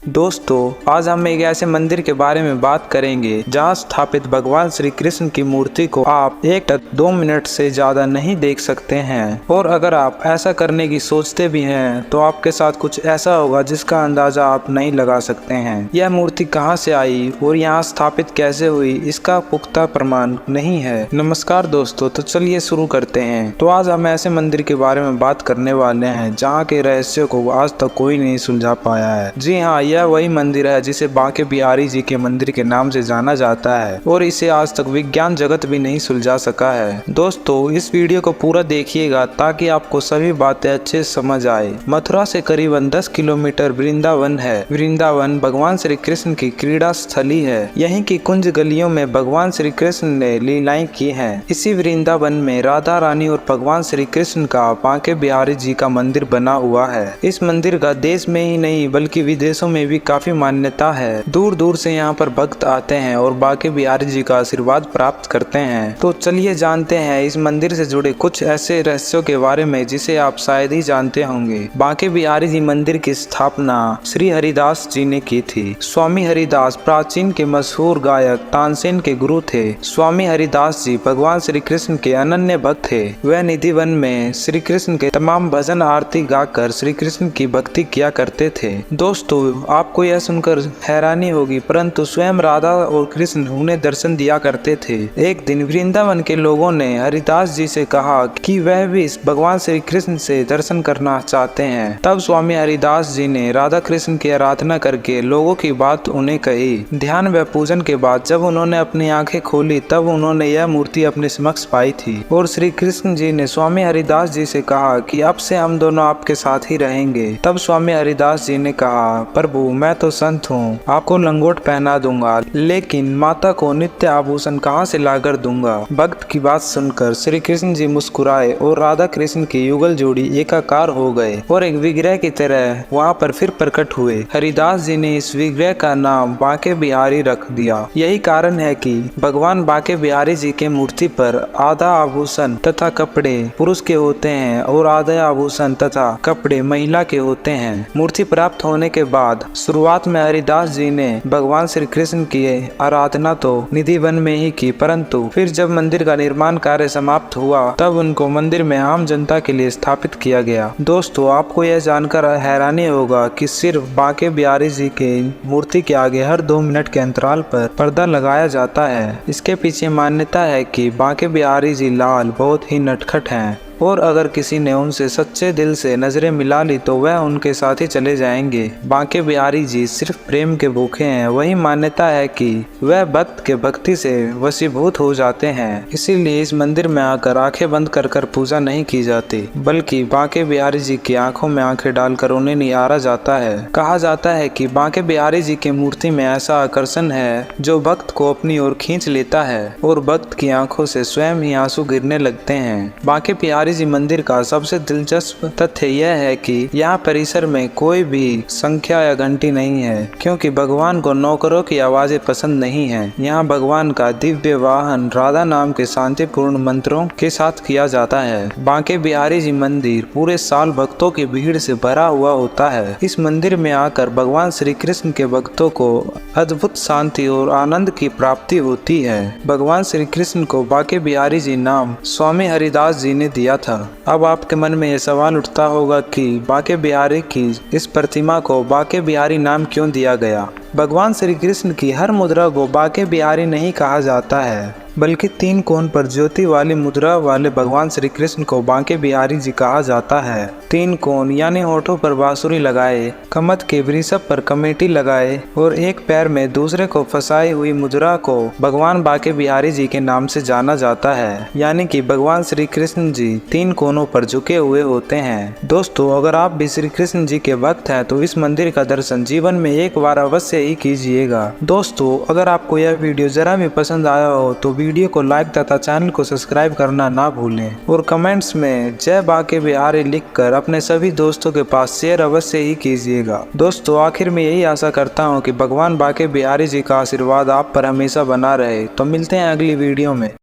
दोस्तों, आज हम एक ऐसे मंदिर के बारे में बात करेंगे जहां स्थापित भगवान श्री कृष्ण की मूर्ति को आप 1-2 मिनट से ज्यादा नहीं देख सकते हैं। और अगर आप ऐसा करने की सोचते भी हैं तो आपके साथ कुछ ऐसा होगा जिसका अंदाजा आप नहीं लगा सकते हैं। यह मूर्ति कहां से आई और यहां स्थापित कैसे हुई, इसका पुख्ता प्रमाण नहीं है। नमस्कार दोस्तों, तो चलिए शुरू करते हैं। तो आज हम ऐसे मंदिर के बारे में बात करने वाले हैं जहाँ के रहस्य को आज तक कोई नहीं सुलझा पाया है। जी हाँ, यह वही मंदिर है जिसे बांके बिहारी जी के मंदिर के नाम से जाना जाता है और इसे आज तक विज्ञान जगत भी नहीं सुलझा सका है। दोस्तों, इस वीडियो को पूरा देखिएगा ताकि आपको सभी बातें अच्छे से समझ आए। मथुरा से करीबन 10 किलोमीटर वृंदावन है। वृंदावन भगवान श्री कृष्ण की क्रीड़ा स्थली है। यहीं की कुंज गलियों में भगवान श्री कृष्ण ने लीलाएं की हैं। इसी वृंदावन में राधा रानी और भगवान श्री कृष्ण का बांके बिहारी जी का मंदिर बना हुआ है। इस मंदिर का देश में ही नहीं बल्कि विदेशों में भी काफी मान्यता है। दूर दूर से यहाँ पर भक्त आते हैं और बांके बिहारी जी का आशीर्वाद प्राप्त करते हैं। तो चलिए जानते हैं इस मंदिर से जुड़े कुछ ऐसे रहस्यों के बारे में जिसे आप शायद ही जानते होंगे। बांके बिहारी जी मंदिर की स्थापना श्री हरिदास जी ने की थी। स्वामी हरिदास प्राचीन के मशहूर गायक तानसेन के गुरु थे। स्वामी हरिदास जी भगवान श्री कृष्ण के अनन्य भक्त थे। वह निधि वन में श्री कृष्ण के तमाम भजन आरती गाकर श्री कृष्ण की भक्ति किया करते थे। दोस्तों, आपको यह सुनकर हैरानी होगी परंतु स्वयं राधा और कृष्ण उन्हें दर्शन दिया करते थे। एक दिन वृंदावन के लोगों ने हरिदास जी से कहा कि वह भी इस भगवान श्री कृष्ण से दर्शन करना चाहते हैं। तब स्वामी हरिदास जी ने राधा कृष्ण की आराधना करके लोगों की बात उन्हें कही। ध्यान व पूजन के बाद जब उन्होंने अपनी आंखें खोली तब उन्होंने यह मूर्ति अपने समक्ष पाई थी और श्री कृष्ण जी ने स्वामी हरिदास जी से कहा कि अब से हम दोनों आपके साथ ही रहेंगे। तब स्वामी हरिदास जी ने कहा, प्रभु मैं तो संत हूँ, आपको लंगोट पहना दूंगा लेकिन माता को नित्य आभूषण कहाँ से लाकर दूंगा। भक्त की बात सुनकर श्री कृष्ण जी मुस्कुराए और राधा कृष्ण की युगल जोड़ी एकाकार हो गए और एक विग्रह की तरह वहाँ पर फिर प्रकट हुए। हरिदास जी ने इस विग्रह का नाम बांके बिहारी रख दिया। यही कारण है कि भगवान बांके बिहारी जी के मूर्ति पर आधा आभूषण तथा कपड़े पुरुष के होते हैं और आधा आभूषण तथा कपड़े महिला के होते हैं। मूर्ति प्राप्त होने के बाद शुरुआत में हरिदास जी ने भगवान श्री कृष्ण की आराधना तो निधि वन में ही की, परंतु फिर जब मंदिर का निर्माण कार्य समाप्त हुआ तब उनको मंदिर में आम जनता के लिए स्थापित किया गया। दोस्तों, आपको यह जानकर हैरानी होगा कि सिर्फ बांके बिहारी जी के मूर्ति के आगे हर 2 मिनट के अंतराल पर पर्दा लगाया जाता है। इसके पीछे मान्यता है कि बांके बिहारी जी लाल बहुत ही नटखट हैं और अगर किसी ने उनसे सच्चे दिल से नजरें मिला ली तो वह उनके साथ ही चले जाएंगे। बांके बिहारी जी सिर्फ प्रेम के भूखे हैं। वही मान्यता है कि वह भक्त के भक्ति से वशीभूत हो जाते हैं। इसीलिए इस मंदिर में आकर आंखें बंद कर कर पूजा नहीं की जाती बल्कि बांके बिहारी जी की आंखों में आंखें डालकर उन्हें निहारा जाता है। कहा जाता है कि बांके बिहारी जी की मूर्ति में ऐसा आकर्षण है जो भक्त को अपनी ओर खींच लेता है और भक्त की आंखों से स्वयं ही आंसू गिरने लगते हैं। बांके बिहारी जी मंदिर का सबसे दिलचस्प तथ्य यह है कि यहाँ परिसर में कोई भी संख्या या घंटी नहीं है क्योंकि भगवान को नौकरों की आवाजें पसंद नहीं है। यहाँ भगवान का दिव्य वाहन राधा नाम के शांतिपूर्ण मंत्रों के साथ किया जाता है। बांके बिहारी जी मंदिर पूरे साल भक्तों की भीड़ से भरा हुआ होता है। इस मंदिर में आकर भगवान श्री कृष्ण के भक्तों को अद्भुत शांति और आनंद की प्राप्ति होती है। भगवान श्री कृष्ण को बांके बिहारी जी नाम स्वामी हरिदास जी ने दिया था। अब आपके मन में यह सवाल उठता होगा कि बांके बिहारी की इस प्रतिमा को बांके बिहारी नाम क्यों दिया गया। भगवान श्री कृष्ण की हर मुद्रा को बांके बिहारी नहीं कहा जाता है बल्कि 3 कोण पर ज्योति वाली मुद्रा वाले भगवान श्री कृष्ण को बांके बिहारी जी कहा जाता है। 3 कोण यानी होठों पर बांसुरी लगाए, कमर के वृषभ पर कमेटी लगाए और एक पैर में दूसरे को फंसाई हुई मुद्रा को भगवान बांके बिहारी जी के नाम से जाना जाता है। यानी कि भगवान श्री कृष्ण जी 3 कोनों पर झुके हुए होते हैं। दोस्तों, अगर आप भी श्री कृष्ण जी के भक्त हैं तो इस मंदिर का दर्शन जीवन में एक बार अवश्य ही कीजिएगा। दोस्तों, अगर आपको यह वीडियो जरा भी पसंद आया हो तो वीडियो को लाइक तथा चैनल को सब्सक्राइब करना ना भूलें और कमेंट्स में जय बांके बिहारी लिखकर अपने सभी दोस्तों के पास शेयर अवश्य ही कीजिएगा। दोस्तों, आखिर में यही आशा करता हूँ कि भगवान बांके बिहारी जी का आशीर्वाद आप पर हमेशा बना रहे। तो मिलते हैं अगली वीडियो में।